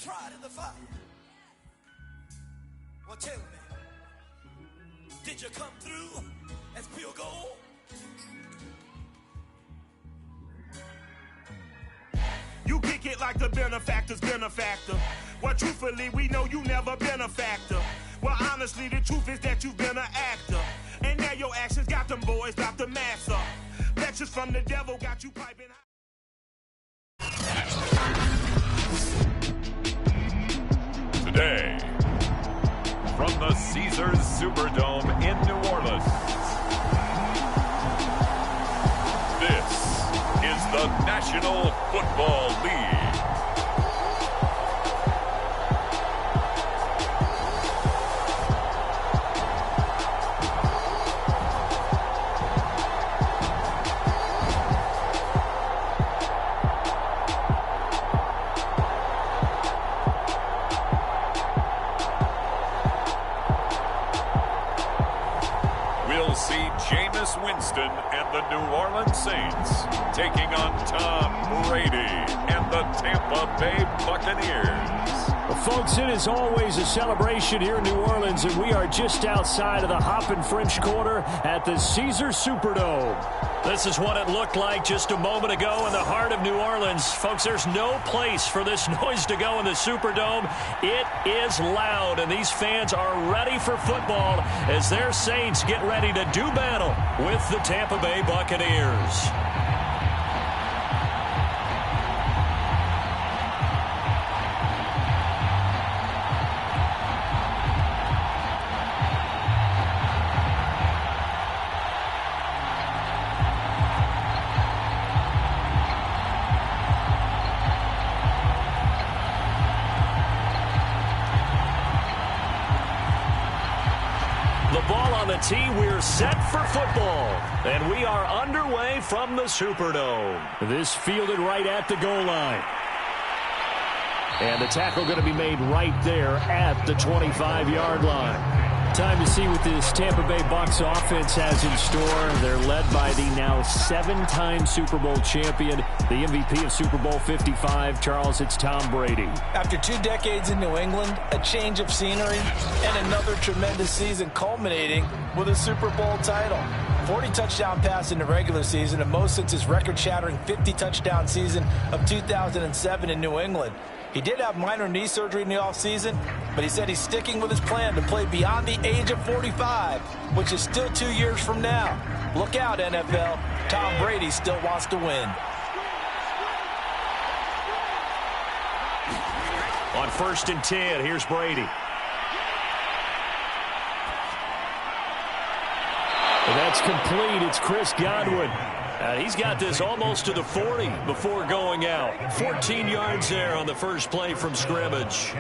tried in the fire. Well, tell me, did you come through as pure gold? You kick it like the benefactor's benefactor. Well, truthfully, we know you never been a factor. Well, honestly, the truth is that you've been an actor. And now your actions got them boys, got the mask up. Lectures from the devil got you piping high. Today, from the Caesars Superdome in New Orleans, this is the National Football League. Winston and the New Orleans Saints taking on Tom Brady and the Tampa Bay Buccaneers. Well, folks, it is always a celebration here in New Orleans, and we are just outside of the Hoppin' French Quarter at the Caesars Superdome. This is what it looked like just a moment ago in the heart of New Orleans. Folks, there's no place for this noise to go in the Superdome. It is loud, and these fans are ready for football as their Saints get ready to do battle with the Tampa Bay Buccaneers. Tee, we're set for football, and we are underway from the Superdome. This fielded right at the goal line. And the tackle going to be made right there at the 25-yard line. Time to see what this Tampa Bay Bucs offense has in store. They're led by the now 7-time Super Bowl champion, the MVP of Super Bowl 55. Charles, it's Tom Brady. After 2 decades in New England, a change of scenery, and another tremendous season culminating with a Super Bowl title. 40 touchdown pass in the regular season, and most since his record-shattering 50-touchdown season of 2007 in New England. He did have minor knee surgery in the offseason, but he said he's sticking with his plan to play beyond the age of 45, which is still 2 years from now. Look out, NFL. Tom Brady still wants to win. On 1st and 10, here's Brady. And that's complete. It's Chris Godwin. He's got this almost to the 40 before going out. 14 yards there on the first play from scrimmage.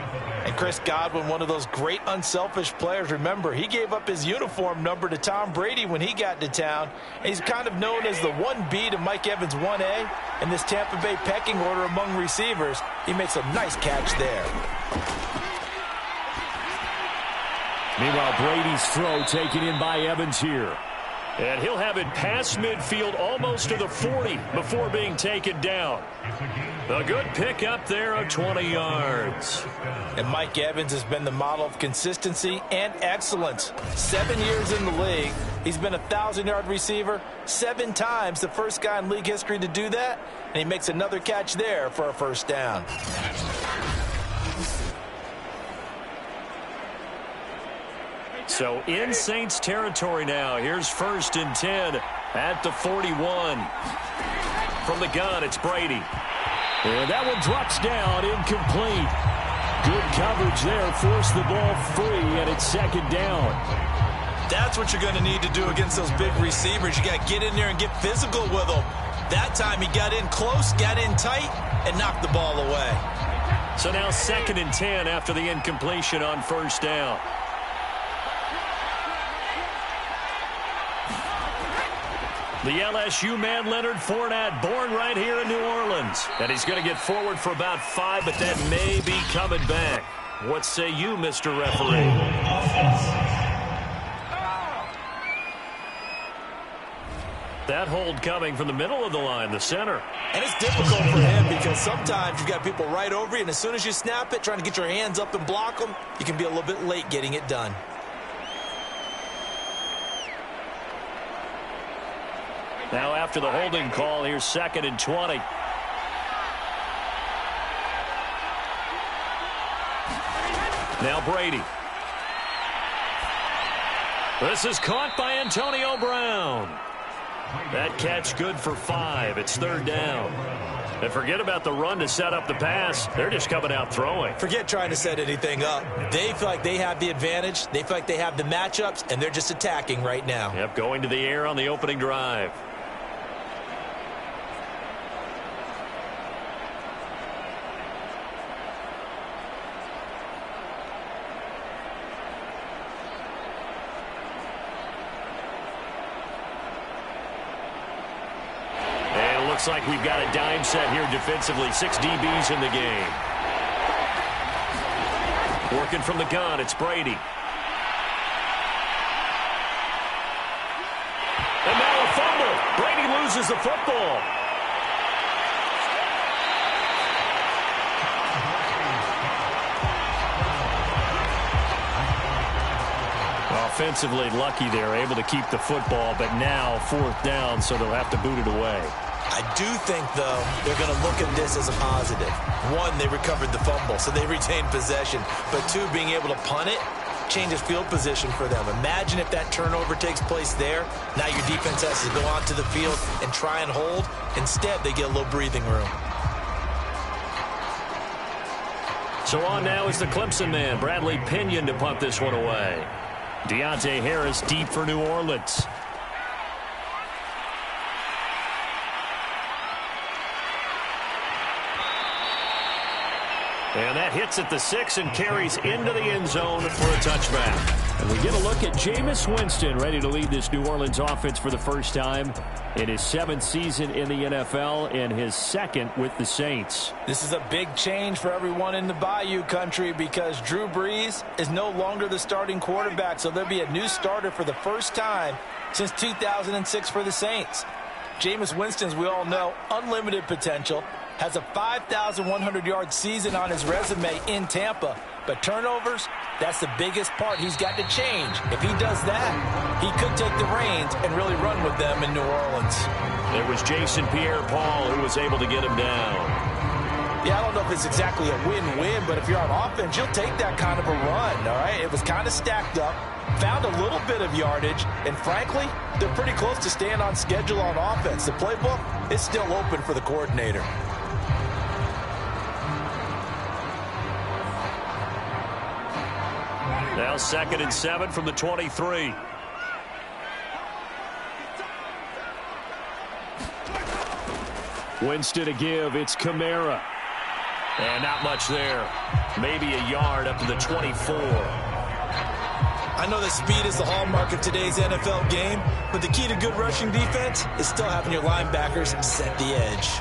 And Chris Godwin, one of those great unselfish players. Remember, he gave up his uniform number to Tom Brady when he got to town. And he's kind of known as the 1B to Mike Evans' 1A in this Tampa Bay pecking order among receivers. He makes a nice catch there. Meanwhile, Brady's throw taken in by Evans here. And he'll have it past midfield almost to the 40 before being taken down. A good pickup there of 20 yards. And Mike Evans has been the model of consistency and excellence. 7 years in the league. He's been a 1,000-yard receiver 7 times, the first guy in league history to do that. And he makes another catch there for a first down. So in Saints territory now. Here's 1st and 10 at the 41. From the gun, it's Brady. And that one drops down, incomplete. Good coverage there, forced the ball free, and it's 2nd down. That's what you're going to need to do against those big receivers. You got to get in there and get physical with them. That time he got in close, got in tight, and knocked the ball away. So now 2nd and 10 after the incompletion on 1st down. The LSU man, Leonard Fournette, born right here in New Orleans. And he's going to get forward for about 5, but that may be coming back. What say you, Mr. Referee? That hold coming from the middle of the line, the center. And it's difficult for him because sometimes you've got people right over you, and as soon as you snap it, trying to get your hands up and block them, you can be a little bit late getting it done. Now after the holding call, here's 2nd and 20. Now Brady. This is caught by Antonio Brown. That catch good for 5. It's 3rd down. And forget about the run to set up the pass. They're just coming out throwing. Forget trying to set anything up. They feel like they have the advantage. They feel like they have the matchups, and they're just attacking right now. Yep, going to the air on the opening drive. Looks like we've got a dime set here defensively. 6 DBs in the game. Working from the gun, it's Brady. And now a fumble. Brady loses the football. Offensively lucky they're able to keep the football, but now 4th down, so they'll have to boot it away. I do think, though, they're going to look at this as a positive. 1, they recovered the fumble, so they retained possession. But 2, being able to punt it changes field position for them. Imagine if that turnover takes place there. Now your defense has to go onto the field and try and hold. Instead, they get a little breathing room. So on now is the Clemson man, Bradley Pinion, to punt this one away. Deontay Harris deep for New Orleans. And that hits at the 6 and carries into the end zone for a touchback. And we get a look at Jameis Winston ready to lead this New Orleans offense for the first time in his 7th season in the NFL and his 2nd with the Saints. This is a big change for everyone in the Bayou country because Drew Brees is no longer the starting quarterback, so there'll be a new starter for the first time since 2006 for the Saints. Jameis Winston, as we all know, unlimited potential, has a 5,100-yard season on his resume in Tampa. But turnovers, that's the biggest part he's got to change. If he does that, he could take the reins and really run with them in New Orleans. There was Jason Pierre-Paul who was able to get him down. Yeah, I don't know if it's exactly a win-win, but if you're on offense, you'll take that kind of a run, all right? It was kind of stacked up, found a little bit of yardage, and frankly, they're pretty close to staying on schedule on offense. The playbook is still open for the coordinator. Now 2nd and 7 from the 23. Winston to give. It's Kamara. And not much there. Maybe a yard up to the 24. I know that speed is the hallmark of today's NFL game, but the key to good rushing defense is still having your linebackers set the edge.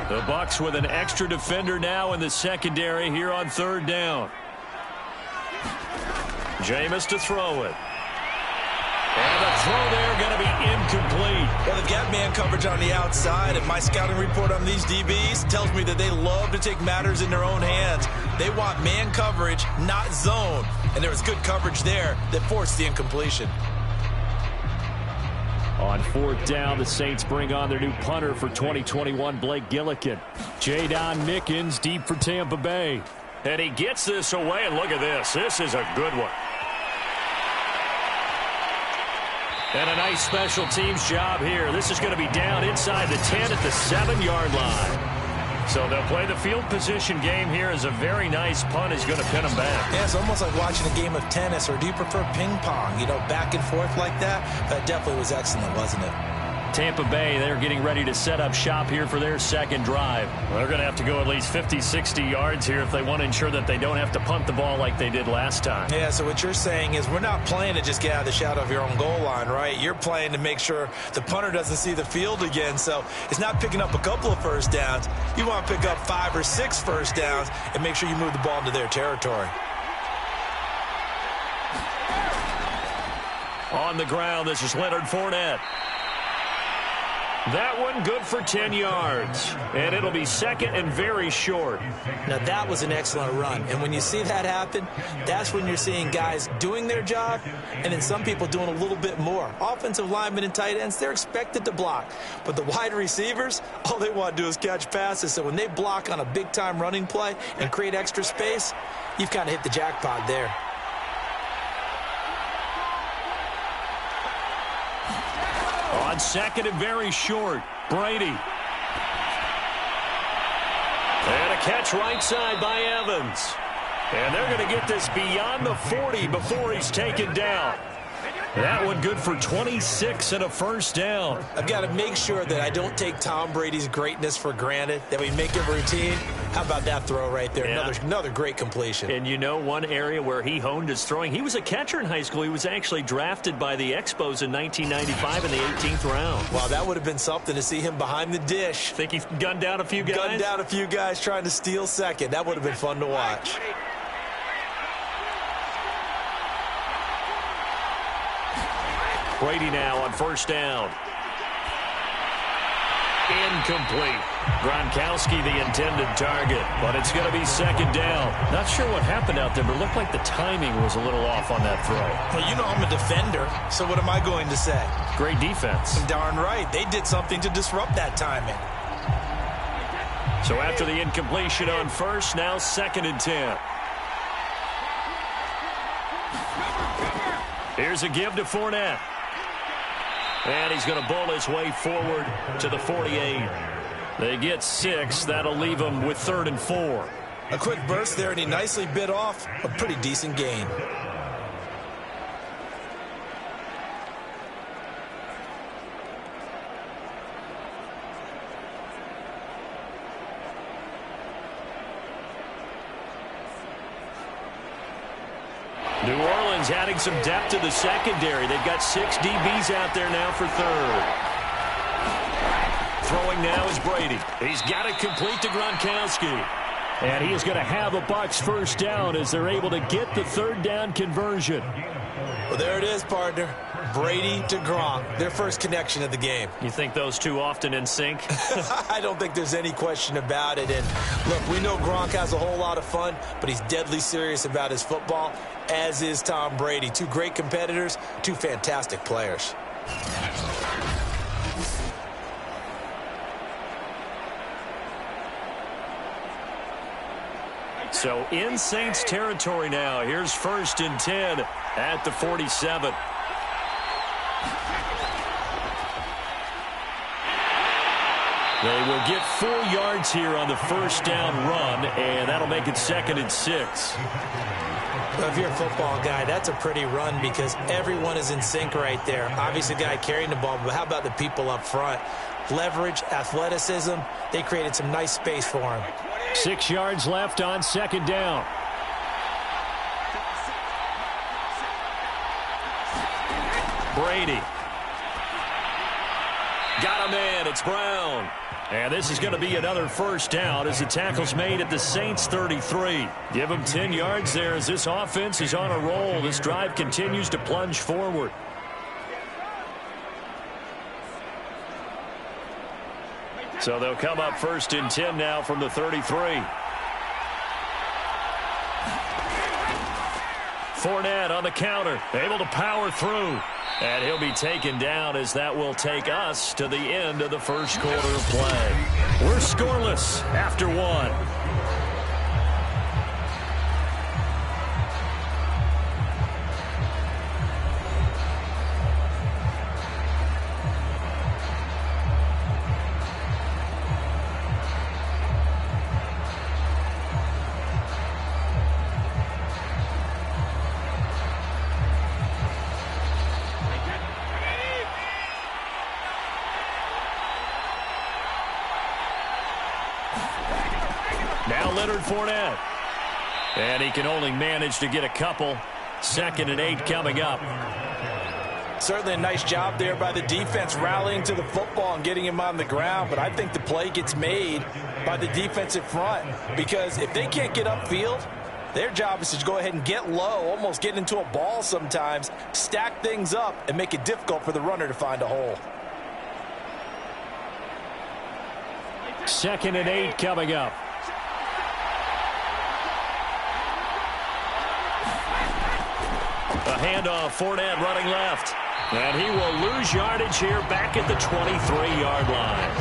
The Bucs with an extra defender now in the secondary here on 3rd down. Jameis to throw it. And the throw there going to be incomplete. Well, they've got man coverage on the outside, and my scouting report on these DBs tells me that they love to take matters in their own hands. They want man coverage, not zone. And there was good coverage there that forced the incompletion. On 4th down, the Saints bring on their new punter for 2021, Blake Gillikin. Jadon Mickens deep for Tampa Bay. And he gets this away, and look at this. This is a good one. And a nice special teams job here. This is going to be down inside the 10 at the 7-yard line. So they'll play the field position game here as a very nice punt is going to pin them back. Yeah, it's almost like watching a game of tennis, or do you prefer ping pong? You know, back and forth like that? That definitely was excellent, wasn't it? Tampa Bay, they're getting ready to set up shop here for their 2nd drive. Well, they're going to have to go at least 50, 60 yards here if they want to ensure that they don't have to punt the ball like they did last time. Yeah, so what you're saying is we're not playing to just get out of the shadow of your own goal line, right? You're playing to make sure the punter doesn't see the field again. So it's not picking up a couple of first downs. You want to pick up 5 or 6 first downs and make sure you move the ball into their territory. On the ground, this is Leonard Fournette. That one good for 10 yards. And it'll be second and very short. Now, that was an excellent run. And when you see that happen, that's when you're seeing guys doing their job and then some people doing a little bit more. Offensive linemen and tight ends, they're expected to block. But the wide receivers, all they want to do is catch passes. So when they block on a big-time running play and create extra space, you've kind of hit the jackpot there. On second and very short, Brady. And a catch right side by Evans. And they're going to get this beyond the 40 before he's taken down. That one good for 26 and a first down. I've got to make sure that I don't take Tom Brady's greatness for granted, that we make it routine. How about that throw right there? Yeah. Another great completion. And you know one area where he honed his throwing? He was a catcher in high school. He was actually drafted by the Expos in 1995 in the 18th round. Wow, that would have been something to see him behind the dish. Think he gunned down a few guys? Gunned down a few guys trying to steal second. That would have been fun to watch. Brady now on first down. Incomplete. Gronkowski the intended target, but it's going to be second down. Not sure what happened out there, but it looked like the timing was a little off on that throw. Well, you know I'm a defender, so what am I going to say? Great defense. Darn right. They did something to disrupt that timing. So after the incompletion on first, now second and 10. Here's a give to Fournette. And he's going to bowl his way forward to the 48. They get 6. That'll leave them with 3rd and 4. A quick burst there, and he nicely bit off a pretty decent gain. New Orleans adding some depth to the secondary. They've got 6 DBs out there now for 3rd. Throwing now is Brady. He's got it complete to Gronkowski. And he is going to have a Bucs first down as they're able to get the 3rd down conversion. Well, there it is, partner. Brady to Gronk, their first connection of the game. You think those two often in sync? I don't think there's any question about it. And look, we know Gronk has a whole lot of fun, but he's deadly serious about his football, as is Tom Brady. 2 great competitors, 2 fantastic players. So in Saints territory now. Here's 1st and 10 at the 47. They will get 4 yards here on the first down run, and that'll make it 2nd and 6. Well, if you're a football guy, that's a pretty run because everyone is in sync right there. Obviously, the guy carrying the ball, but how about the people up front? Leverage, athleticism, they created some nice space for him. 6 yards left on 2nd down. Brady. Got him in. It's Brown. And this is going to be another first down as the tackle's made at the Saints 33. Give them 10 yards there as this offense is on a roll. This drive continues to plunge forward. So they'll come up 1st and 10 now from the 33. Fournette on the counter, able to power through. And he'll be taken down as that will take us to the end of the first quarter of play. We're scoreless after 1. Leonard Fournette. And he can only manage to get a couple. 2nd and 8 coming up. Certainly a nice job there by the defense rallying to the football and getting him on the ground. But I think the play gets made by the defensive front because if they can't get upfield, Their job is to go ahead and get low, almost get into a ball sometimes, stack things up, and make it difficult for the runner to find a hole. 2nd and 8 coming up. A handoff, Fournette running left. And he will lose yardage here back at the 23-yard line.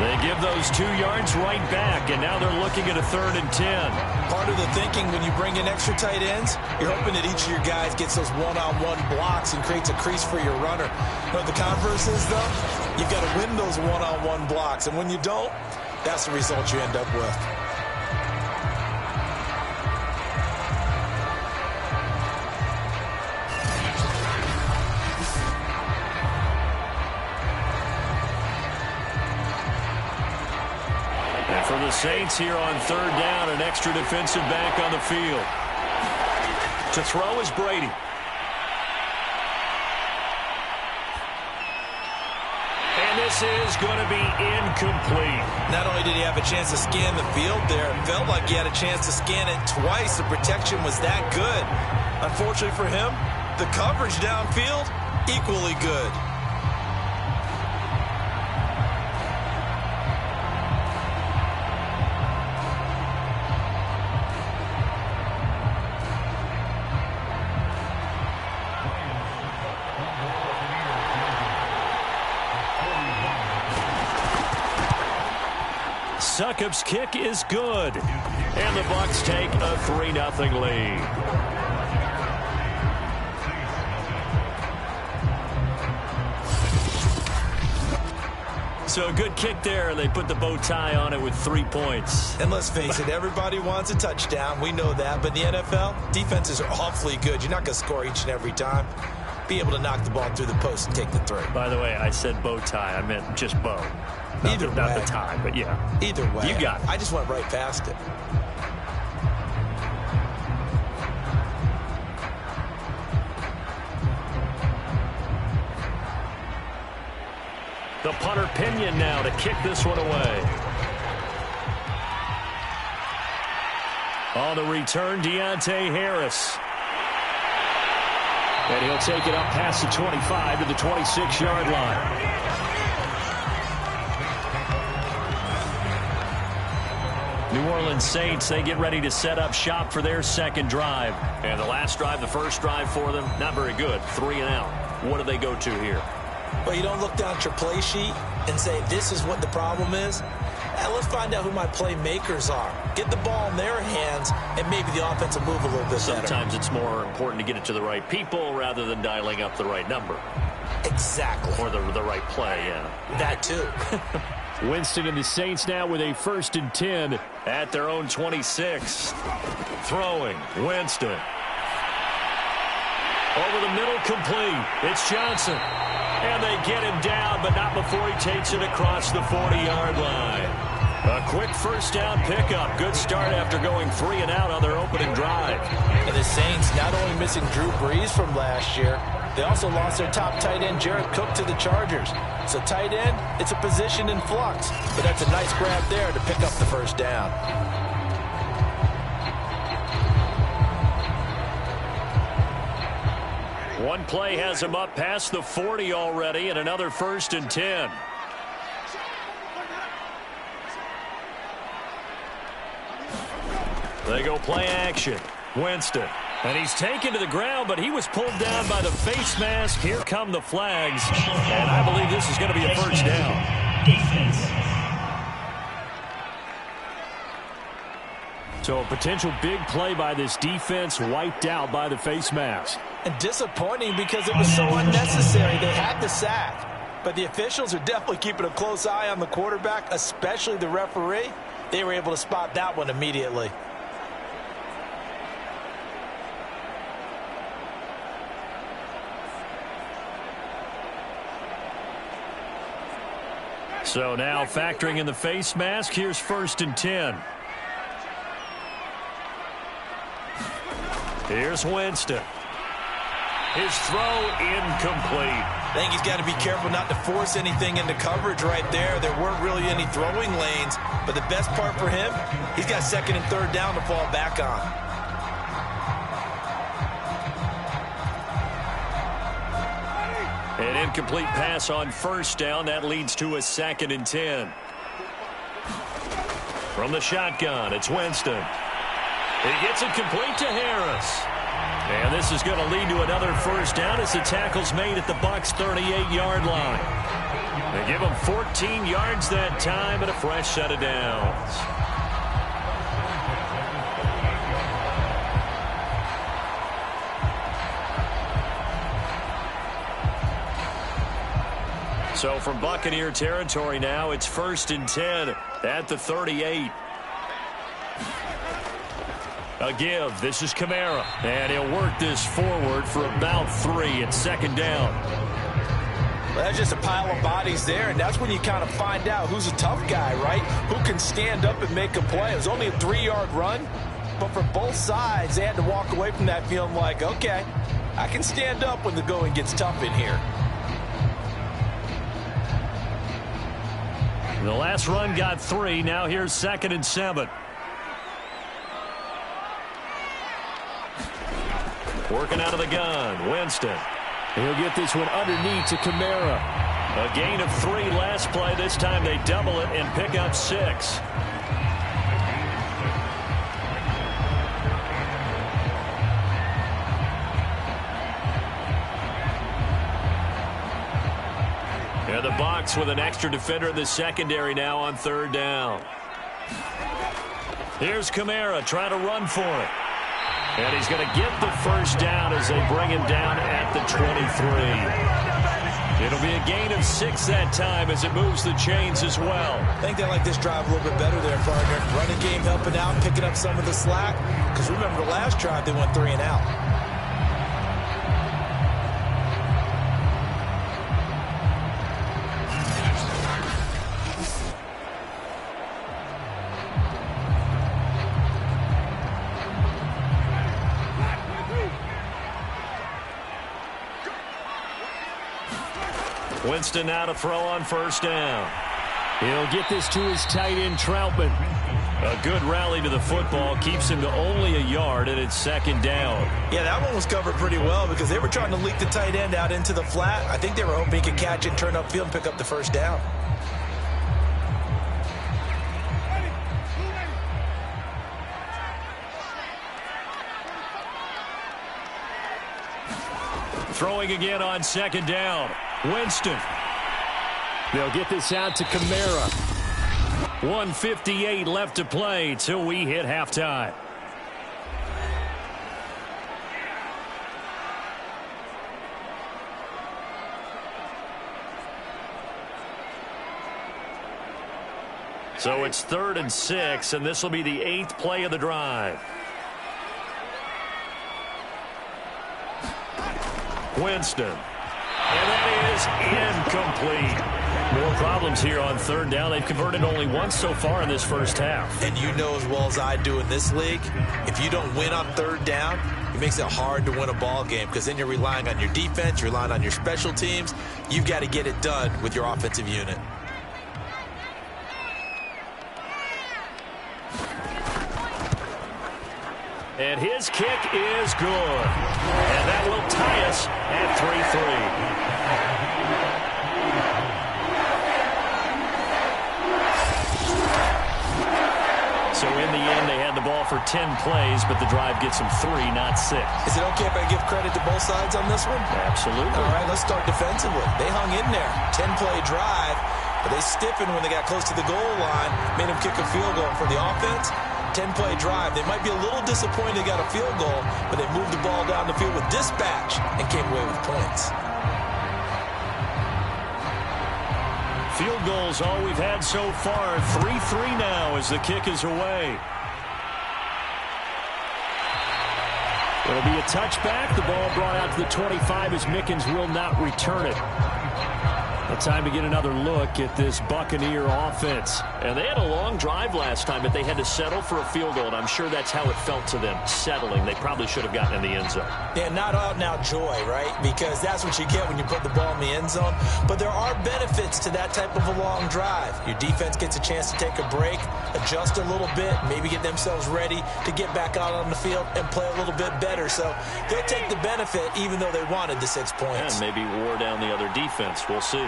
They give those 2 yards right back, and now they're looking at a 3rd and 10. Part of the thinking when you bring in extra tight ends, you're hoping that each of your guys gets those one-on-one blocks and creates a crease for your runner. But the converse is, though, you've got to win those one-on-one blocks, and when you don't, that's the result you end up with. For the Saints here on 3rd down, an extra defensive back on the field. To throw is Brady. And this is going to be incomplete. Not only did he have a chance to scan the field there, it felt like he had a chance to scan it twice. The protection was that good. Unfortunately for him, the coverage downfield, equally good. Succop's kick is good. And the Bucs take a 3-0 lead. So a good kick there, and they put the bow tie on it with 3 points. And let's face it, everybody wants a touchdown. We know that. But in the NFL, defenses are awfully good. You're not going to score each and every time. Be able to knock the ball through the post and take the 3. By the way, I said bow tie. I meant just bow. Not the tie, but yeah. Either way. You got it. I just went right past it. The punter Pinion now to kick this one away. On the return, Deontay Harris. And he'll take it up past the 25 to the 26-yard line. New Orleans Saints, they get ready to set up shop for their 2nd drive. And the last drive, the first drive for them, not very good. 3 and out. What do they go to here? Well, you don't look down at your play sheet and say, this is what the problem is. Now let's find out who my playmakers are. Get the ball in their hands, and maybe the offense will move a little bit Sometimes better. it's more important to get it to the right people rather than dialing up the right number. Exactly. Or the right play, yeah. That too. Winston and the Saints now with a 1st and 10 at their own 26. Throwing, Winston. Over the middle, complete. It's Johnson. And they get him down, but not before he takes it across the 40-yard line. A quick 1st down pickup. Good start after going 3 and out on their opening drive. And the Saints not only missing Drew Brees from last year, they also lost their top tight end, Jared Cook, to the Chargers. So tight end, it's a position in flux. But that's a nice grab there to pick up the 1st down. One play has him up past the 40 already, and another 1st and 10. They go play action. Winston. And he's taken to the ground, but he was pulled down by the face mask. Here come the flags. And I believe this is going to be a 1st down. Defense. So a potential big play by this defense wiped out by the face mask. And disappointing because it was so unnecessary. They had the sack. But the officials are definitely keeping a close eye on the quarterback, especially the referee. They were able to spot that one immediately. So now factoring in the face mask, here's 1st and 10. Here's Winston. His throw incomplete. I think he's got to be careful not to force anything into coverage right there. There weren't really any throwing lanes, but the best part for him, he's got 2nd and 3rd down to fall back on. An incomplete pass on first down. That leads to a 2nd and 10. From the shotgun, it's Winston. He gets it complete to Harris. And this is going to lead to another first down as the tackle's made at the Bucs' 38-yard line. They give them 14 yards that time and a fresh set of downs. So from Buccaneer territory now, it's 1st and 10 at the 38. A give. This is Kamara. And he'll work this forward for about 3 at 2nd down. Well, that's just a pile of bodies there, and that's when you kind of find out who's a tough guy, right? Who can stand up and make a play. It was only a 3-yard run, but for both sides, they had to walk away from that feeling like, okay, I can stand up when the going gets tough in here. The last run got 3. Now here's 2nd and 7. Working out of the gun, Winston. He'll get this one underneath to Kamara. A gain of 3 last play. This time they double it and pick up 6. And the Bucs with an extra defender in the secondary now on 3rd down. Here's Kamara trying to run for it. And he's going to get the first down as they bring him down at the 23. It'll be a gain of 6 that time as it moves the chains as well. I think they like this drive a little bit better there, partner. Running game helping out, picking up some of the slack. Because remember the last drive, they went 3 and out. Winston now to throw on first down. He'll get this to his tight end, Troutman. A good rally to the football keeps him to only a yard, and it's 2nd down. Yeah, that one was covered pretty well because they were trying to leak the tight end out into the flat. I think they were hoping he could catch it, turn upfield, and pick up the first down. Throwing again on 2nd down. Winston. They'll get this out to Kamara. 1:58 left to play till we hit halftime. So it's 3rd and 6, and this will be the 8th play of the drive. Winston. And that is incomplete. More problems here on 3rd down. They've converted only once so far in this first half. And you know as well as I do in this league, if you don't win on 3rd down, it makes it hard to win a ball game because then you're relying on your defense, you're relying on your special teams. You've got to get it done with your offensive unit. And his kick is good. And that will tie us at 3-3. So in the end, they had the ball for 10 plays, but the drive gets them 3, not 6. Is it okay if I give credit to both sides on this one? Absolutely. All right, let's start defensively. They hung in there. 10-play drive, but they stiffened when they got close to the goal line, made them kick a field goal for the offense. 10-play drive. They might be a little disappointed they got a field goal, but they moved the ball down the field with dispatch and came away with points. Field goals all we've had so far. 3-3 now as the kick is away. It'll be a touchback. The ball brought out to the 25 as Mickens will not return it. Time to get another look at this Buccaneer offense. And they had a long drive last time, but they had to settle for a field goal, and I'm sure that's how it felt to them, settling. They probably should have gotten in the end zone. Yeah, not out-and-out joy, right? Because that's what you get when you put the ball in the end zone. But there are benefits to that type of a long drive. Your defense gets a chance to take a break, adjust a little bit, maybe get themselves ready to get back out on the field and play a little bit better. So they'll take the benefit even though they wanted the 6 points. And maybe wore down the other defense. We'll see.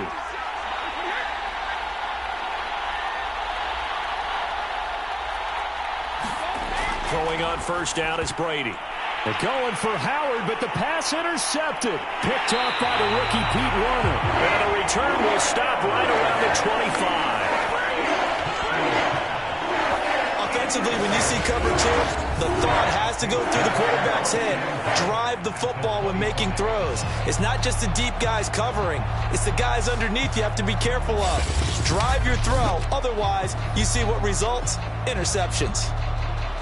Going on first down is Brady. They're going for Howard, but the pass intercepted. Picked off by the rookie Pete Werner. And the return will stop right around the 25. Offensively, when you see cover 2, the thought has to go through the quarterback's head. Drive the football when making throws. It's not just the deep guys covering. It's the guys underneath you have to be careful of. Drive your throw. Otherwise, you see what results? Interceptions.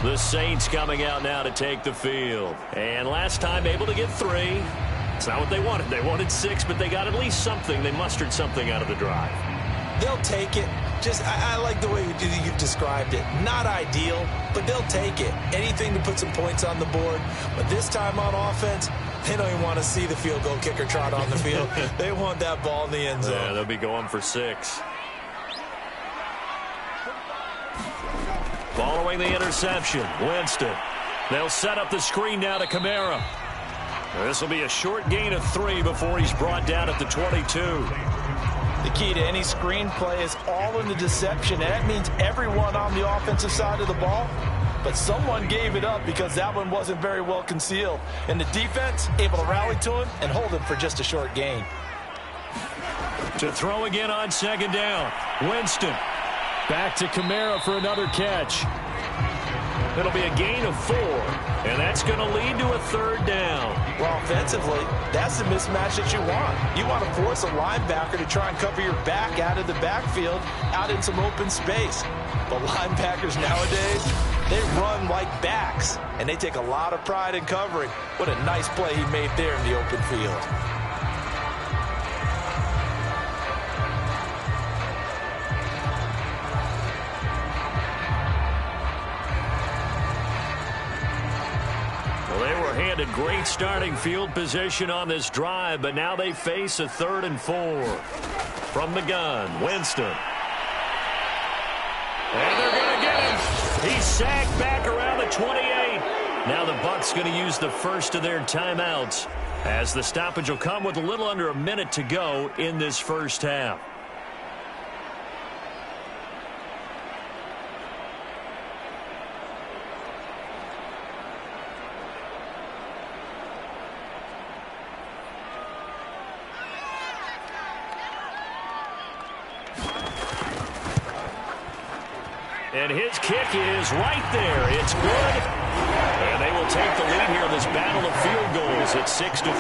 The Saints coming out now to take the field. And last time able to get 3. It's not what they wanted. They wanted 6, but they got at least something. They mustered something out of the drive. They'll take it. I like the way you've described it. Not ideal, but they'll take it. Anything to put some points on the board. But this time on offense, they don't even want to see the field goal kicker trot on the field. They want that ball in the end zone. Yeah, they'll be going for 6. Following the interception, Winston. They'll set up the screen now to Kamara. This will be a short gain of 3 before he's brought down at the 22. The key to any screen play is all in the deception, and that means everyone on the offensive side of the ball. But someone gave it up because that one wasn't very well concealed. And the defense able to rally to him and hold him for just a short gain. To throw again on second down, Winston. Back to Kamara for another catch. It'll be a gain of 4, and that's going to lead to a 3rd down. Well, offensively, that's the mismatch that you want. You want to force a linebacker to try and cover your back out of the backfield, out in some open space. But linebackers nowadays, they run like backs, and they take a lot of pride in covering. What a nice play he made there in the open field. They were handed great starting field position on this drive, but now they face a 3rd and 4. From the gun, Winston. And they're going to get him. He's sacked back around the 28. Now the Bucs going to use the first of their timeouts, as the stoppage will come with a little under a minute to go in this first half. And his kick is right there. It's good. And they will take the lead here in this battle of field goals at 6-3.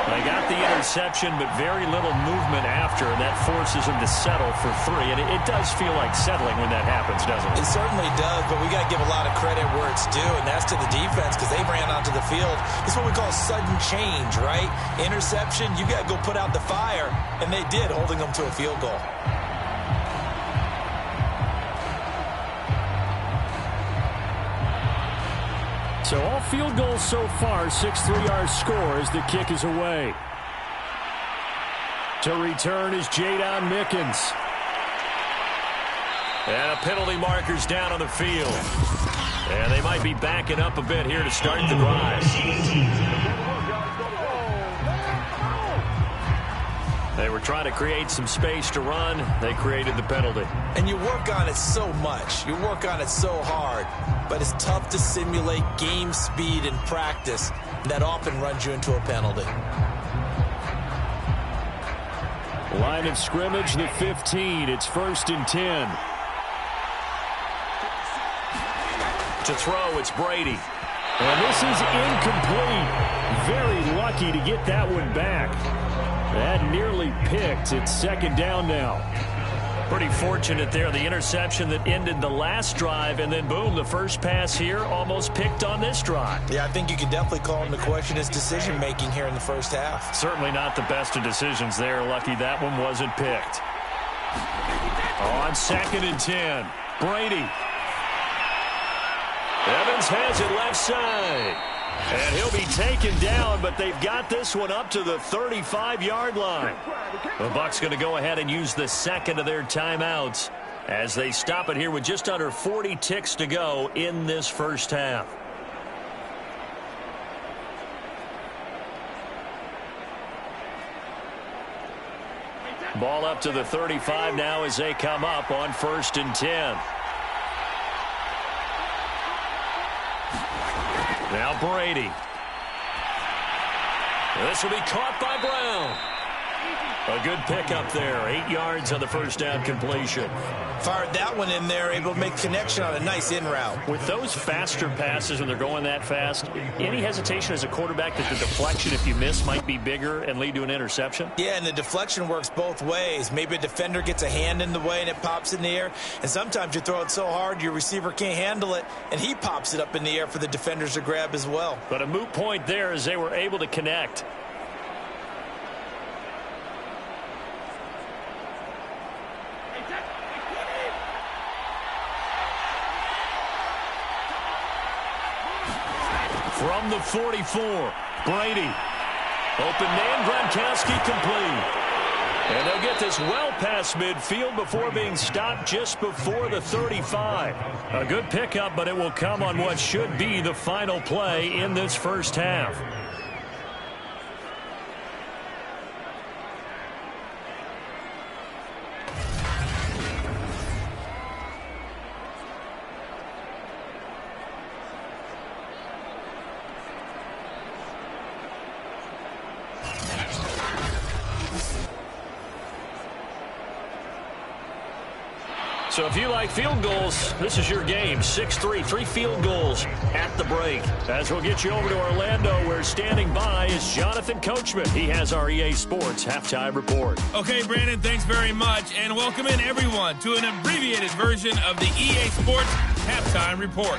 They got the interception, but very little movement after, and that forces them to settle for 3. And it does feel like settling when that happens, doesn't it? It certainly does, but we got to give a lot of credit where it's due, and that's to the defense because they ran onto the field. It's what we call sudden change, right? Interception, you got to go put out the fire, and they did, holding them to a field goal. So all field goals so far, 6-3 our score as the kick is away. To return is Jadon Mickens. And a penalty marker's down on the field. And they might be backing up a bit here to start the drive. They were trying to create some space to run. They created the penalty. And you work on it so much. You work on it so hard. But it's tough to simulate game speed in practice. That often runs you into a penalty. Line of scrimmage, the 15. It's 1st and 10. To throw, it's Brady. And this is incomplete. Very lucky to get that one back. That nearly picked. It's 2nd down now. Pretty fortunate there. The interception that ended the last drive, and then, boom, the first pass here almost picked on this drive. Yeah, I think you could definitely call him to question his decision-making here in the first half. Certainly not the best of decisions there. Lucky that one wasn't picked. On 2nd and 10, Brady. Evans has it left side. And he'll be taken down, but they've got this one up to the 35-yard line. The Bucs going to go ahead and use the second of their timeouts as they stop it here with just under 40 ticks to go in this first half. Ball up to the 35 now as they come up on 1st and 10. Now Brady. This will be caught by Brown. A good pickup there. 8 yards on the first down completion. Fired that one in there, able to make connection on a nice in route. With those faster passes when they're going that fast, any hesitation as a quarterback that the deflection, if you miss, might be bigger and lead to an interception? Yeah, and the deflection works both ways. Maybe a defender gets a hand in the way and it pops in the air. And sometimes you throw it so hard your receiver can't handle it, and he pops it up in the air for the defenders to grab as well. But a moot point there as they were able to connect. From the 44, Brady. Open man, Gronkowski complete. And they'll get this well past midfield before being stopped just before the 35. A good pickup, but it will come on what should be the final play in this first half. So if you like field goals, this is your game. 6-3, 3 field goals at the break. As we'll get you over to Orlando, where standing by is Jonathan Coachman. He has our EA Sports Halftime Report. Okay, Brandon, thanks very much. And welcome in, everyone, to an abbreviated version of the EA Sports Halftime Report.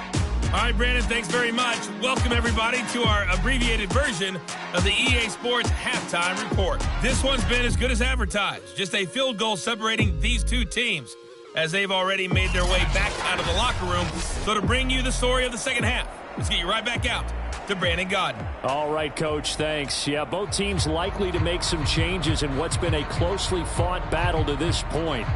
All right, Brandon, thanks very much. Welcome, everybody, to our abbreviated version of the EA Sports Halftime Report. This one's been as good as advertised. Just a field goal separating these two teams, as they've already made their way back out of the locker room. So to bring you the story of the second half, let's get you right back out to Brandon Godden. All right, Coach, thanks. Yeah, both teams likely to make some changes in what's been a closely fought battle to this point.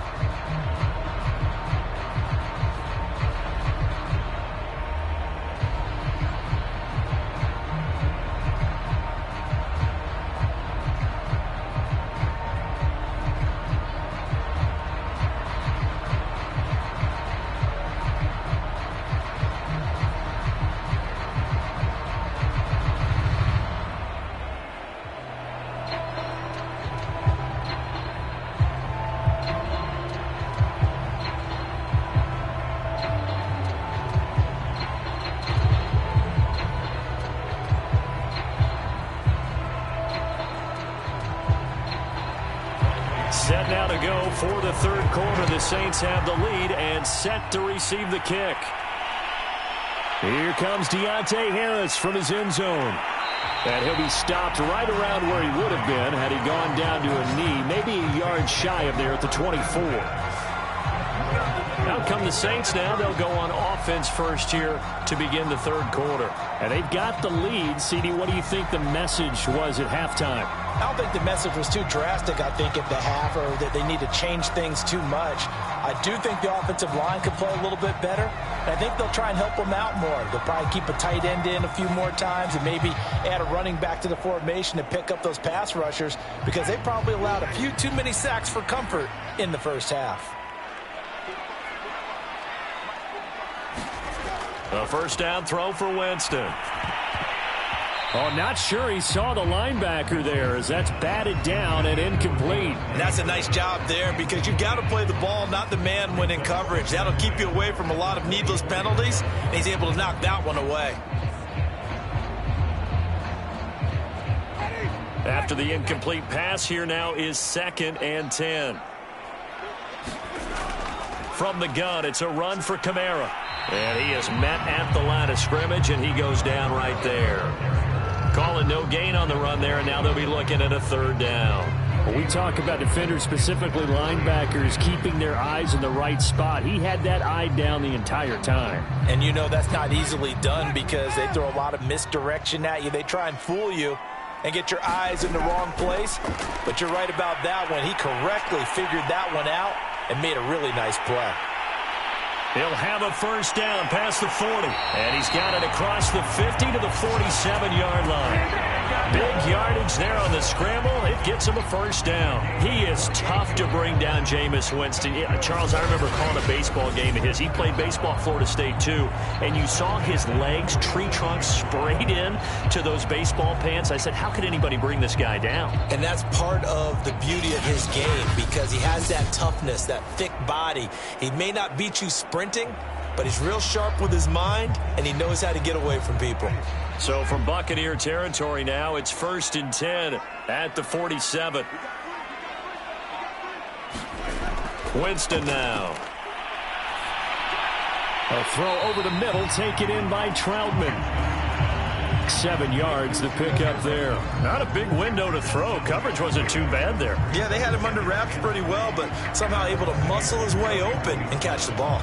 Set now to go for the third quarter. The Saints have the lead and set to receive the kick. Here comes Deontay Harris from his end zone. And he'll be stopped right around where he would have been had he gone down to a knee, maybe a yard shy of there at the 24. Out come the Saints now. They'll go on offense first here to begin the third quarter. And they've got the lead. CD, what do you think the message was at halftime? I don't think the message was too drastic, I think, at the half, or that they need to change things too much. I do think the offensive line could play a little bit better. And I think they'll try and help them out more. They'll probably keep a tight end in a few more times and maybe add a running back to the formation to pick up those pass rushers, because they probably allowed a few too many sacks for comfort in the first half. A first down throw for Winston. Oh, not sure he saw the linebacker there, as that's batted down and incomplete. And that's a nice job there, because you've got to play the ball, not the man when in coverage. That'll keep you away from a lot of needless penalties, and he's able to knock that one away. After the incomplete pass, here now is 2nd and 10. From the gun, it's a run for Kamara. And he is met at the line of scrimmage, and he goes down right there. Calling no gain on the run there, and now they'll be looking at a third down. When we talk about defenders, specifically linebackers, keeping their eyes in the right spot, he had that eye down the entire time. And you know that's not easily done because they throw a lot of misdirection at you. They try and fool you and get your eyes in the wrong place. But you're right about that one. He correctly figured that one out and made a really nice play. He'll have a first down past the 40. And he's got it across the 50 to the 47-yard line. Big yardage there on the scramble. It gets him a first down. He is tough to bring down, Jameis Winston. Charles, I remember calling a baseball game of his. He played baseball at Florida State, too. And you saw his legs, tree trunks sprayed in to those baseball pants. I said, how could anybody bring this guy down? And that's part of the beauty of his game because he has that toughness, that thick body. He may not beat you sprinting, but he's real sharp with his mind, and he knows how to get away from people. So from Buccaneer territory now, it's 1st and 10 at the 47. Winston now. A throw over the middle, taken in by Troutman. 7 yards, the pickup there. Not a big window to throw. Coverage wasn't too bad there. Yeah, they had him under wraps pretty well, but somehow able to muscle his way open and catch the ball.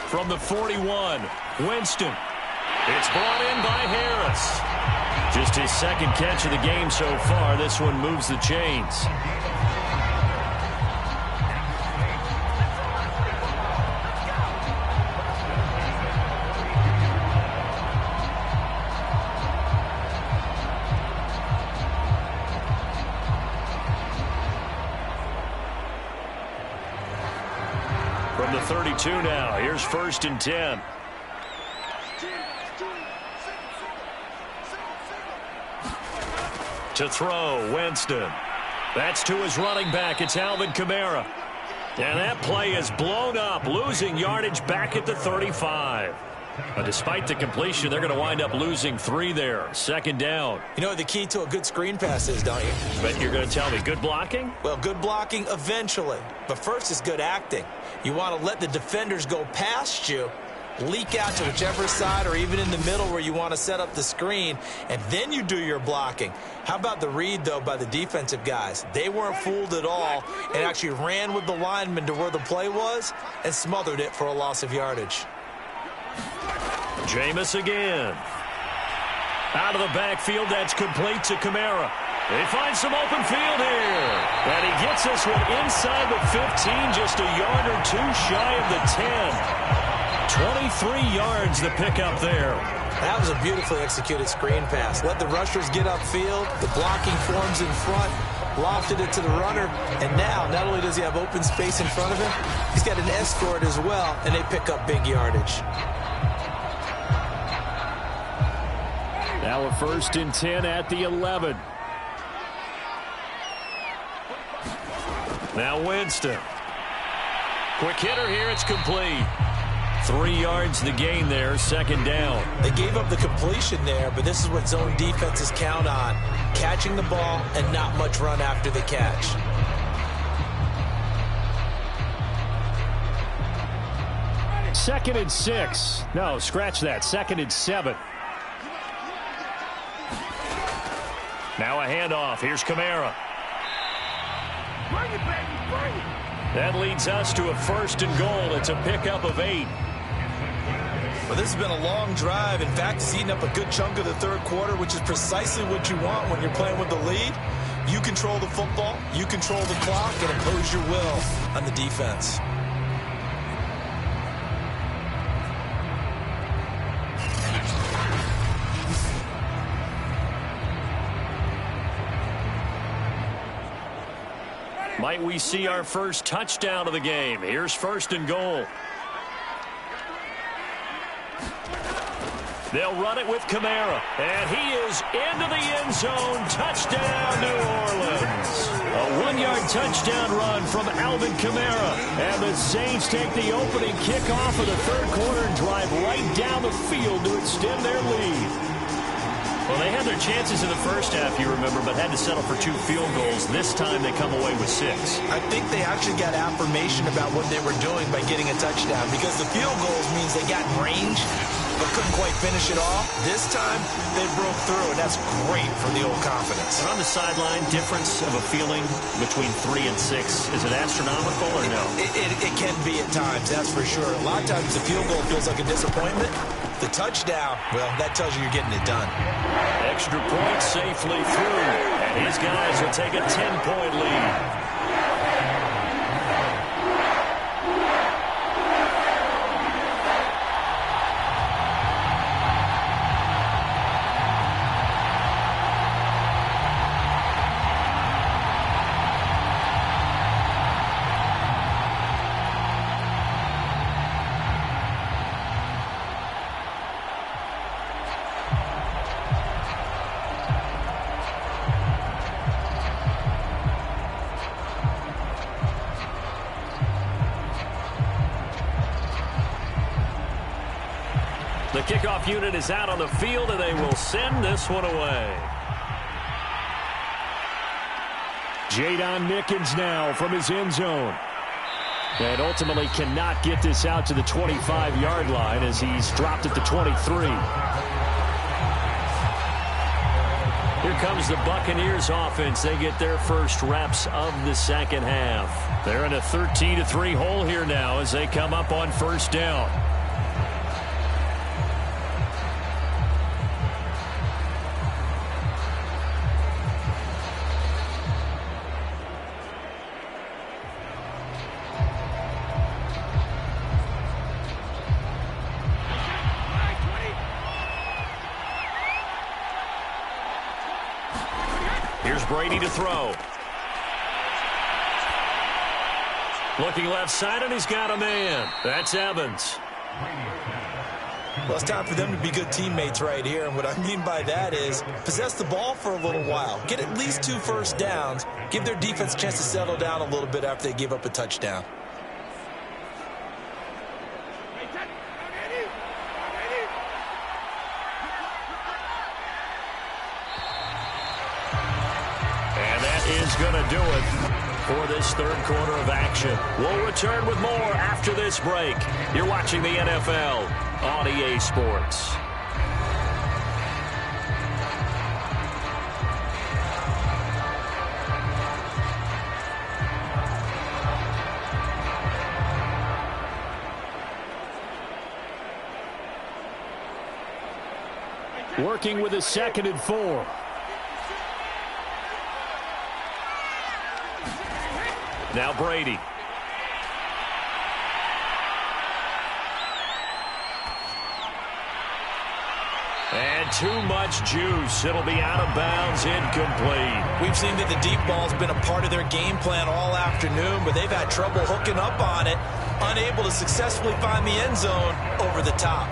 From the 41, Winston. It's brought in by Harris. Just his second catch of the game so far. This one moves the chains. From the 32 now, here's 1st and 10. To throw, Winston. That's to his running back. It's Alvin Kamara. And that play is blown up, losing yardage back at the 35. But despite the completion, they're going to wind up losing 3 there. 2nd down. You know what the key to a good screen pass is, don't you? But you're going to tell me good blocking? Well, good blocking eventually. But first is good acting. You want to let the defenders go past you, leak out to whichever side or even in the middle where you want to set up the screen, and then you do your blocking. How about the read, though, by the defensive guys? They weren't fooled at all and actually ran with the lineman to where the play was and smothered it for a loss of yardage. Jameis again. Out of the backfield, that's complete to Kamara. They find some open field here. And he gets this one inside the 15, just a yard or two shy of the 10. 23 yards the pickup there. That was a beautifully executed screen pass. Let the rushers get upfield. The blocking forms in front. Lofted it to the runner. And now, not only does he have open space in front of him, he's got an escort as well, and they pick up big yardage. Now a 1st and 10 at the 11. Now Winston. Quick hitter here. It's complete. 3 yards the gain there. 2nd down. They gave up the completion there, but this is what zone defenses count on. Catching the ball and not much run after the catch. Second and 6. No, scratch that. 2nd and 7. Now a handoff. Here's Kamara. Bring it, baby, bring it. That leads us to a 1st and goal. It's a pickup of 8. Well, this has been a long drive. In fact, it's eaten up a good chunk of the 3rd quarter, which is precisely what you want when you're playing with the lead. You control the football, you control the clock, and impose your will on the defense. Might we see our first touchdown of the game? Here's 1st and goal. They'll run it with Kamara. And he is into the end zone. Touchdown, New Orleans. A 1-yard touchdown run from Alvin Kamara. And the Saints take the opening kickoff of the third quarter and drive right down the field to extend their lead. Well, they had their chances in the first half, you remember, but had to settle for 2 field goals. This time they come away with 6. I think they actually got affirmation about what they were doing by getting a touchdown, because the field goals means they got range but couldn't quite finish it off. This time they broke through, and that's great for the old confidence. And on the sideline, difference of a feeling between 3 and 6, is it astronomical or no? It can be at times, that's for sure. A lot of times the field goal feels like a disappointment. The touchdown, well, that tells you you're getting it done. Extra point safely through, and his guys will take a 10-point lead. The kickoff unit is out on the field, and they will send this one away. Jadon Mickens now from his end zone. And ultimately cannot get this out to the 25-yard line as he's dropped at the 23. Here comes the Buccaneers offense. They get their first reps of the second half. They're in a 13-3 hole here now as they come up on first down. Here's Brady to throw. Looking left side, and he's got a man. That's Evans. Well, it's time for them to be good teammates right here. And what I mean by that is possess the ball for a little while. Get at least 2 first downs. Give their defense a chance to settle down a little bit after they give up a touchdown. Is going to do it for this third quarter of action. We'll return with more after this break. You're watching the NFL on EA Sports. Working with a 2nd and 4. Now Brady. And too much juice. It'll be out of bounds, incomplete. We've seen that the deep ball's been a part of their game plan all afternoon, but they've had trouble hooking up on it, unable to successfully find the end zone over the top.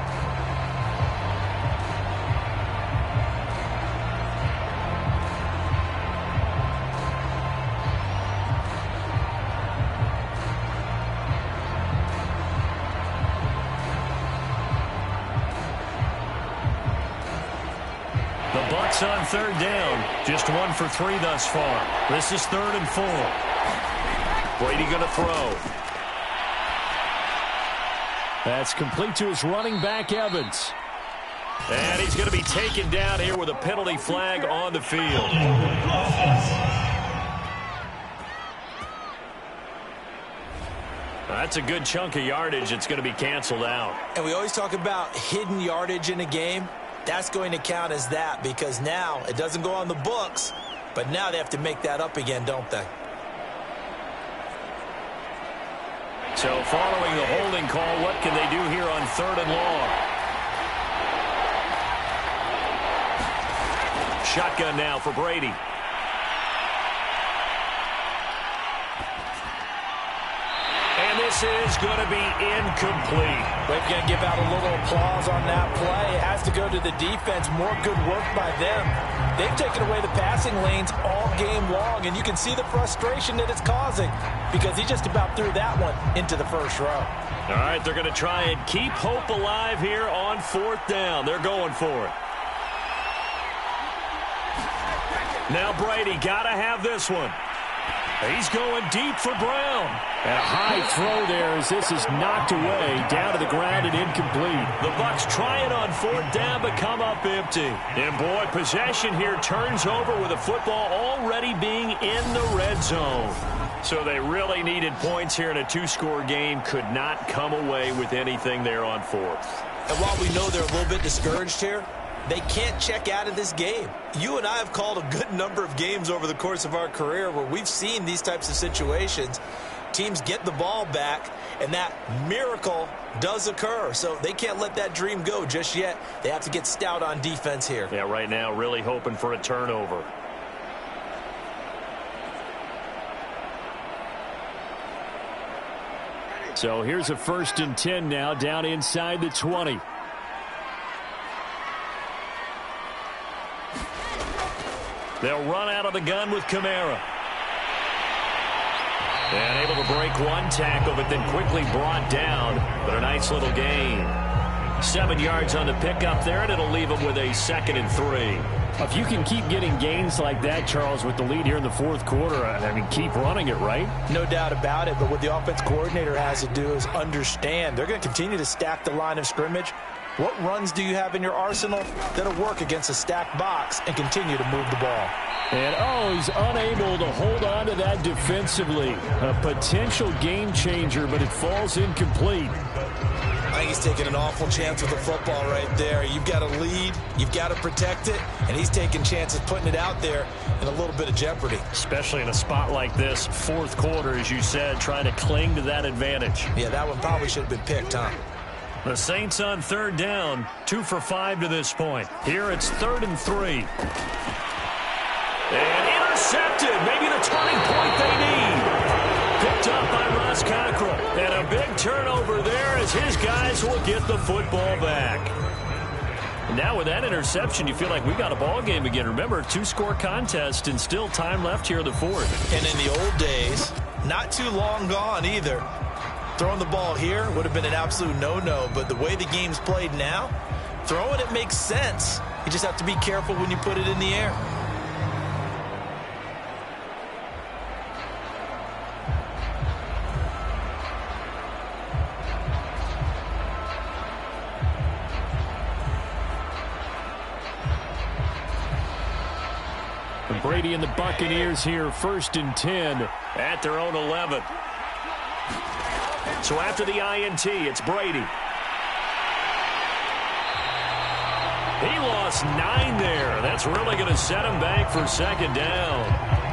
On third down, just 1 for 3 thus far. This is 3rd and 4. Brady going to throw. That's complete to his running back, Evans. And he's going to be taken down here with a penalty flag on the field. That's a good chunk of yardage. It's going to be canceled out. And we always talk about hidden yardage in a game. That's going to count as that because now it doesn't go on the books, but now they have to make that up again, don't they? So following the holding call, what can they do here on 3rd and long? Shotgun now for Brady. And this is going to be incomplete. We're going to give out a little applause on that play. It has to go to the defense. More good work by them. They've taken away the passing lanes all game long, and you can see the frustration that it's causing because he just about threw that one into the first row. All right, they're going to try and keep hope alive here on 4th down. They're going for it. Now Brady got to have this one. He's going deep for Brown. And a high throw there as this is knocked away, down to the ground and incomplete. The Bucs try it on 4th down, but come up empty. And boy, possession here turns over with the football already being in the red zone. So they really needed points here in a 2-score game. Could not come away with anything there on 4th. And while we know they're a little bit discouraged here, they can't check out of this game. You and I have called a good number of games over the course of our career where we've seen these types of situations. Teams get the ball back, and that miracle does occur. So they can't let that dream go just yet. They have to get stout on defense here. Yeah, right now really hoping for a turnover. So here's a 1st and 10 now, down inside the 20. They'll run out of the gun with Kamara. And able to break one tackle, but then quickly brought down. But a nice little gain. 7 yards on the pickup there, and it'll leave them with a 2nd and 3. If you can keep getting gains like that, Charles, with the lead here in the 4th quarter, I mean, keep running it, right? No doubt about it, but what the offense coordinator has to do is understand. They're going to continue to stack the line of scrimmage. What runs do you have in your arsenal that'll work against a stacked box and continue to move the ball? And, he's unable to hold on to that defensively. A potential game changer, but it falls incomplete. I think he's taking an awful chance with the football right there. You've got to lead, you've got to protect it, and he's taking chances putting it out there in a little bit of jeopardy. Especially in a spot like this, 4th quarter, as you said, trying to cling to that advantage. Yeah, that one probably should have been picked, huh? The Saints on 3rd down, 2 for 5 to this point. Here it's 3rd and 3. And intercepted, maybe the turning point they need. Picked up by Ross Cockrell. And a big turnover there as his guys will get the football back. And now with that interception, you feel like we got a ball game again. Remember, 2-score contest and still time left here in the 4th. And in the old days, not too long gone either. Throwing the ball here would have been an absolute no-no, but the way the game's played now, throwing it makes sense. You just have to be careful when you put it in the air. And Brady and the Buccaneers here, 1st and 10 at their own 11. So after the INT, it's Brady. He lost 9 there. That's really going to set him back for 2nd down.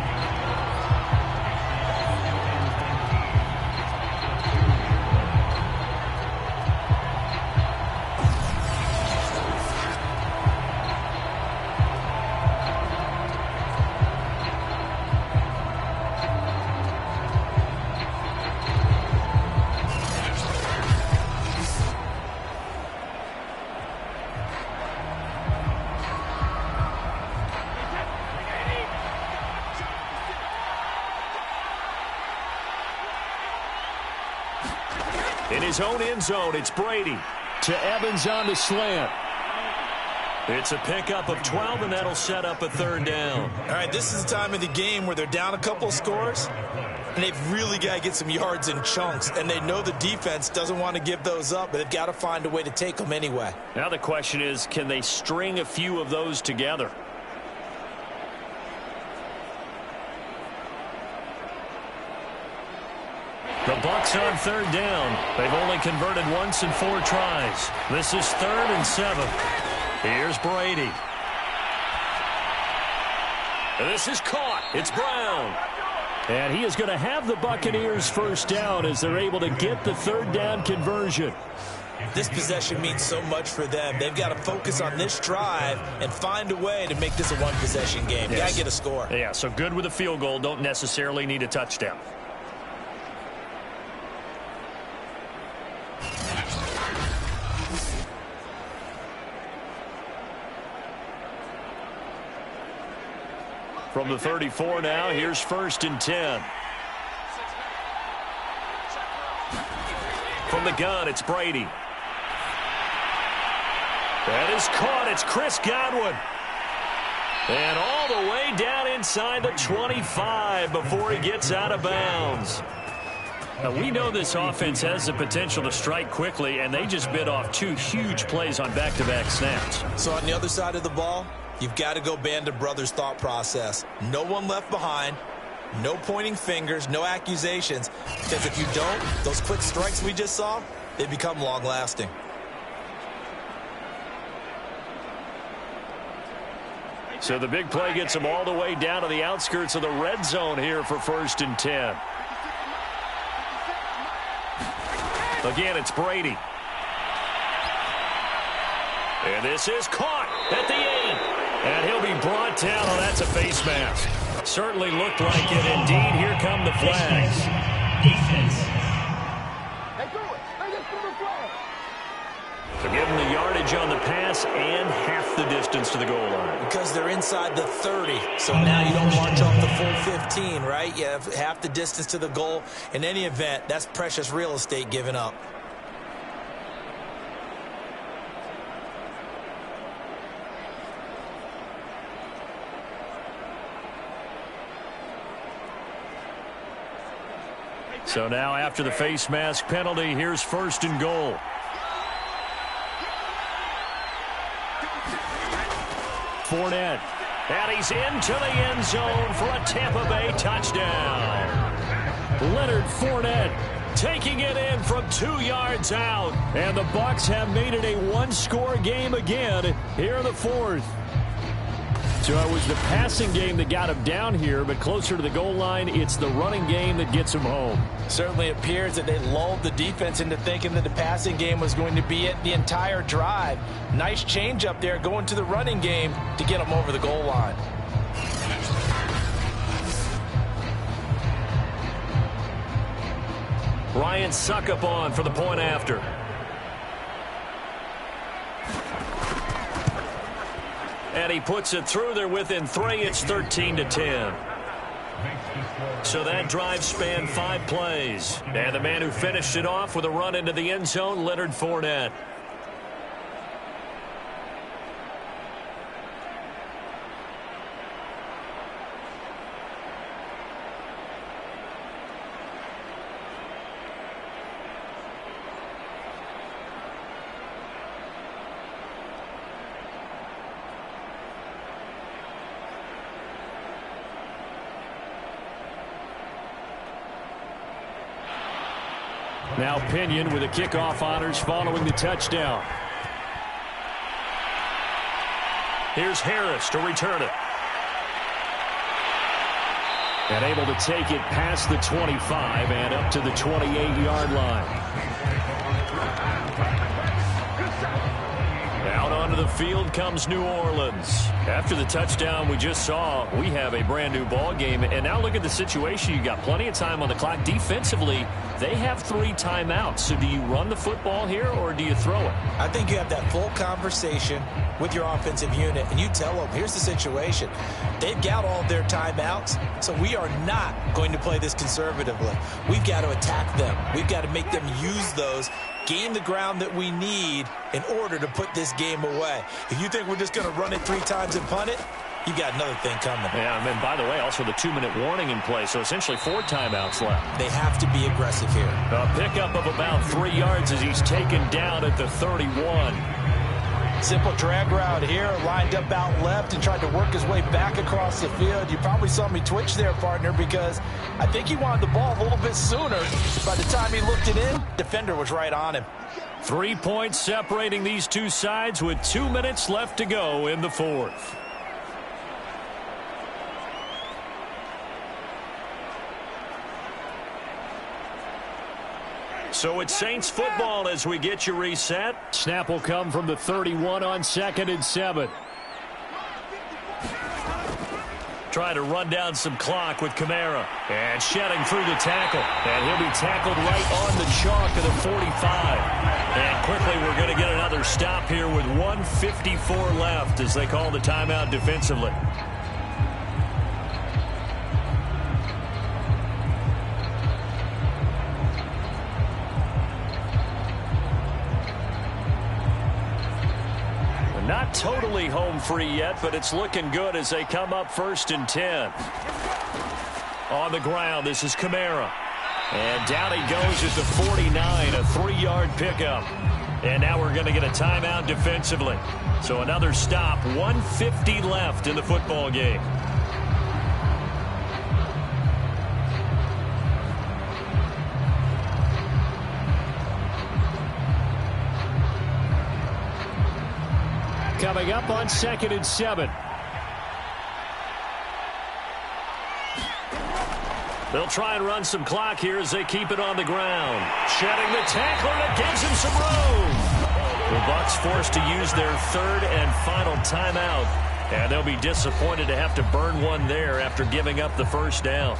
In his own end zone, it's Brady. To Evans on the slant. It's a pickup of 12, and that'll set up a 3rd down. All right, this is the time of the game where they're down a couple of scores, and they've really got to get some yards in chunks, and they know the defense doesn't want to give those up, but they've got to find a way to take them anyway. Now the question is, can they string a few of those together? The Bucs on 3rd down. They've only converted once in 4 tries. This is 3rd and 7. Here's Brady. And this is caught. It's Brown. And he is going to have the Buccaneers 1st down as they're able to get the 3rd down conversion. This possession means so much for them. They've got to focus on this drive and find a way to make this a one-possession game. Yes. Got to get a score. Yeah, so good with a field goal. Don't necessarily need a touchdown. From the 34 now, here's 1st and 10. From the gun, it's Brady. That is caught. It's Chris Godwin. And all the way down inside the 25 before he gets out of bounds. Now, we know this offense has the potential to strike quickly, and they just bit off 2 huge plays on back-to-back snaps. So on the other side of the ball, you've got to go Band of Brothers thought process. No one left behind. No pointing fingers, no accusations. Because if you don't, those quick strikes we just saw, they become long-lasting. So the big play gets them all the way down to the outskirts of the red zone here for 1st and 10. Again, it's Brady. And this is caught at the 8. And he'll be brought down. Oh, that's a face mask. Certainly looked like it. Indeed, here come the flags. Defense. So give them the yardage on the pass and half the distance to the goal line. Because they're inside the 30. So now you don't march off the full 15, right? You have half the distance to the goal. In any event, that's precious real estate given up. So now after the face mask penalty, here's 1st and goal. Fournette. And he's into the end zone for a Tampa Bay touchdown. Leonard Fournette taking it in from 2 yards out. And the Bucs have made it a 1-score game again here in the 4th. So it was the passing game that got him down here, but closer to the goal line, it's the running game that gets him home. Certainly appears that they lulled the defense into thinking that the passing game was going to be it the entire drive. Nice change up there going to the running game to get them over the goal line. Ryan Suckup on for the point after. And he puts it through there within 3. It's 13-10. So that drive spanned 5 plays. And the man who finished it off with a run into the end zone, Leonard Fournette. Now Pinion with the kickoff honors following the touchdown. Here's Harris to return it. And able to take it past the 25 and up to the 28-yard line. Out onto the field comes New Orleans. After the touchdown we just saw, we have a brand new ball game. And now look at the situation. You got plenty of time on the clock. Defensively, they have 3 timeouts. So do you run the football here or do you throw it? I think you have that full conversation with your offensive unit, and you tell them, here's the situation. They've got all their timeouts, so we are not going to play this conservatively. We've got to attack them. We've got to make them use those, gain the ground that we need in order to put this game away. If you think we're just going to run it 3 times and punt it, you got another thing coming. Yeah, and then, by the way, also the 2-minute warning in play, so essentially 4 timeouts left. They have to be aggressive here. A pickup of about 3 yards as he's taken down at the 31. Simple drag route here, lined up out left and tried to work his way back across the field. You probably saw me twitch there, partner, because I think he wanted the ball a little bit sooner. By the time he looked it in, defender was right on him. 3 points separating these two sides with 2 minutes left to go in the 4th. So it's Saints football as we get you reset. Snap will come from the 31 on 2nd and 7. Trying to run down some clock with Kamara. And shedding through the tackle. And he'll be tackled right on the chalk of the 45. And quickly we're going to get another stop here with 1:54 left as they call the timeout defensively. totally home free yet, but it's looking good as they come up 1st and 10. On the ground, this is Kamara. And down he goes at the 49, a 3-yard pickup. And now we're going to get a timeout defensively. So another stop, 1:50 left in the football game. Coming up on 2nd and 7. They'll try and run some clock here as they keep it on the ground. Shedding the tackler, and it gives him some room. The Bucs forced to use their 3rd and final timeout. And they'll be disappointed to have to burn one there after giving up the 1st down.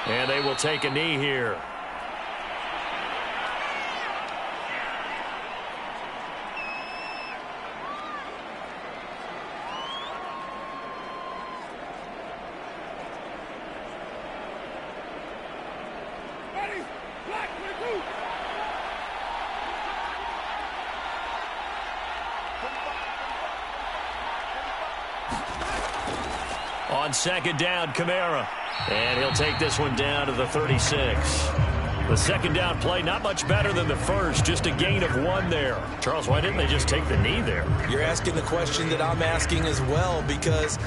And they will take a knee here. On 2nd down, Kamara. And he'll take this one down to the 36. The 2nd down play, not much better than the 1st, just a gain of 1 there. Charles, why didn't they just take the knee there? You're asking the question that I'm asking as well, because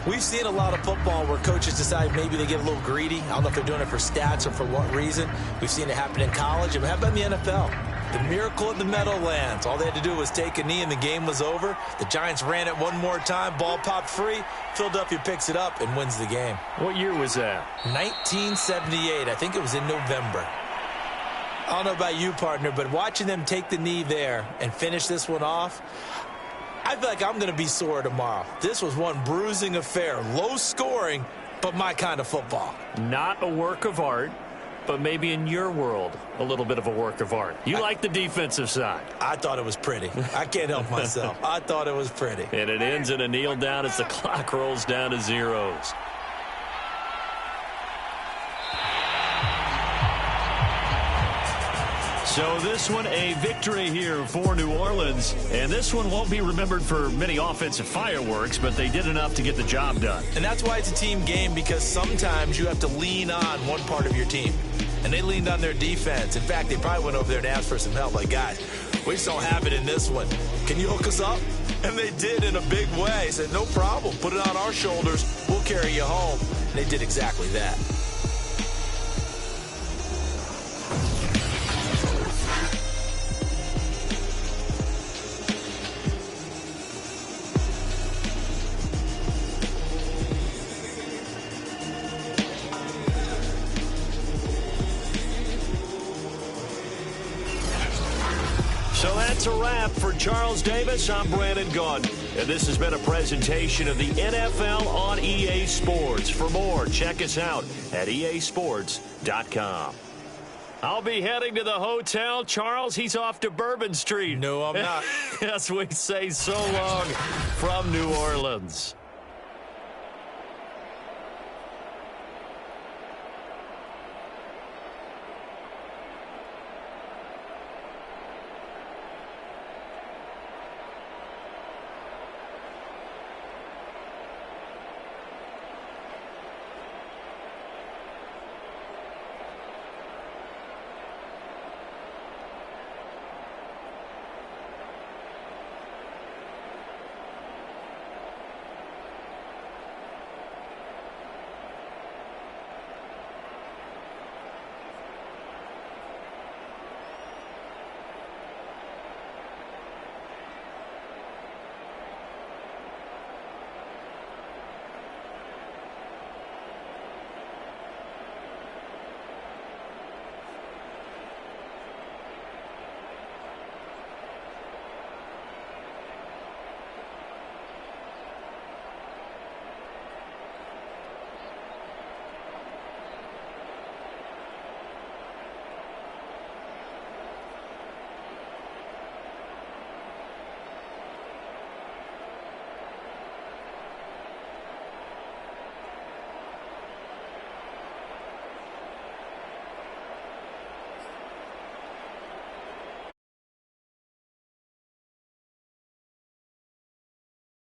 we've seen a lot of football where coaches decide maybe they get a little greedy. I don't know if they're doing it for stats or for what reason. We've seen it happen in college, and it happened in the NFL. The miracle in the Meadowlands. All they had to do was take a knee and the game was over. The Giants ran it one more time. Ball popped free. Philadelphia picks it up and wins the game. What year was that? 1978. I think it was in November. I don't know about you, partner, but watching them take the knee there and finish this one off, I feel like I'm going to be sore tomorrow. This was one bruising affair. Low scoring, but my kind of football. Not a work of art, but maybe in your world, a little bit of a work of art. You like the defensive side. I thought it was pretty. I can't help myself. I thought it was pretty. And it ends in a kneel down as the clock rolls down to zeros. So this one, a victory here for New Orleans. And this one won't be remembered for many offensive fireworks, but they did enough to get the job done. And that's why it's a team game, because sometimes you have to lean on one part of your team. And they leaned on their defense. In fact, they probably went over there and asked for some help. Like, guys, we just don't have it in this one. Can you hook us up? And they did in a big way. Said, no problem. Put it on our shoulders. We'll carry you home. And they did exactly that. So that's a wrap for Charles Davis. I'm Brandon Gaudin, and this has been a presentation of the NFL on EA Sports. For more, check us out at easports.com. I'll be heading to the hotel. Charles, he's off to Bourbon Street. No, I'm not. Yes, we say so long from New Orleans.